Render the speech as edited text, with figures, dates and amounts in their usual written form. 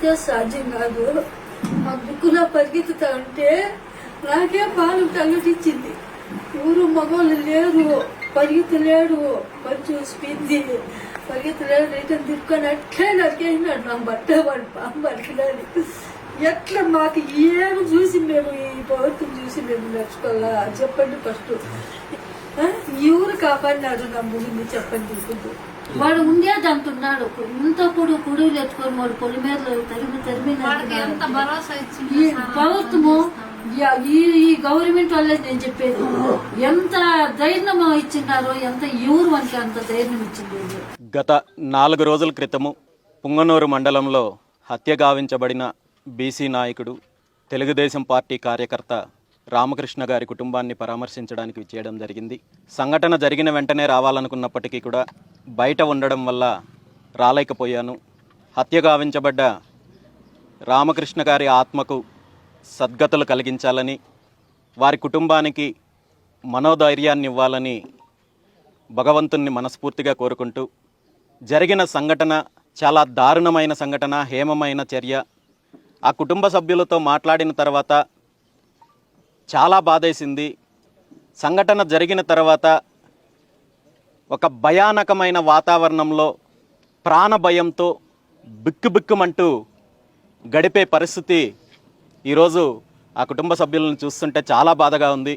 నాకే సాధ్యం కాదు. ఆ బుక్కులో పరిగెత్తుతా ఉంటే నాకే పాలు తల్లిటిచ్చింది. ఊరు మగవాళ్ళు లేరు, పరిగెత్తలేడు, పని చూసిపోయింది, పరిగెత్తలేడు. రిటర్న్ తిరుక్కొని అట్లే నరికేసినాడు నా బట్ట వాడు పాము పడికినాడు. ఎట్లా మాకు ఏమి చూసి మేము ఈ ప్రభుత్వం చూసి మేము నడుచుకోవాలా చెప్పండి. ఫస్ట్ ఈ ఊరు కాపాడినాడు నా ముగిని చెప్పండి. ఇప్పుడు వాడు ఉండేది అంటున్నాడు, ఇంత పొడుగులు ఎత్తుకొని వాడు పొలి మీద తరిమి ఈ ప్రభుత్వము ఈ గవర్నమెంట్ వల్లే నేను చెప్పేది. ఎంత ధైర్యం ఇచ్చినారో, ఎంత ఊరు మనకి అంత ధైర్యం ఇచ్చింది. గత 4 రోజుల క్రితము పుంగనూరు మండలంలో హత్య గావించబడిన బీసీ నాయకుడు, తెలుగుదేశం పార్టీ కార్యకర్త రామకృష్ణ గారి కుటుంబాన్ని పరామర్శించడానికి విచ్చేయడం జరిగింది. సంఘటన జరిగిన వెంటనే రావాలనుకున్నప్పటికీ కూడా బయట ఉండడం వల్ల రాలేకపోయాను. హత్య గావించబడ్డ రామకృష్ణ గారి ఆత్మకు సద్గతులు కలిగించాలని, వారి కుటుంబానికి మనోధైర్యాన్ని ఇవ్వాలని భగవంతుణ్ణి మనస్ఫూర్తిగా కోరుకుంటూ, జరిగిన సంఘటన చాలా దారుణమైన సంఘటన, హేమమైన చర్య. ఆ కుటుంబ సభ్యులతో మాట్లాడిన తర్వాత చాలా బాధేసింది. సంఘటన జరిగిన తర్వాత ఒక భయానకమైన వాతావరణంలో ప్రాణ భయంతో బిక్కుబిక్కుమంటూ గడిపే పరిస్థితి ఈరోజు ఆ కుటుంబ సభ్యులను చూస్తుంటే చాలా బాధగా ఉంది.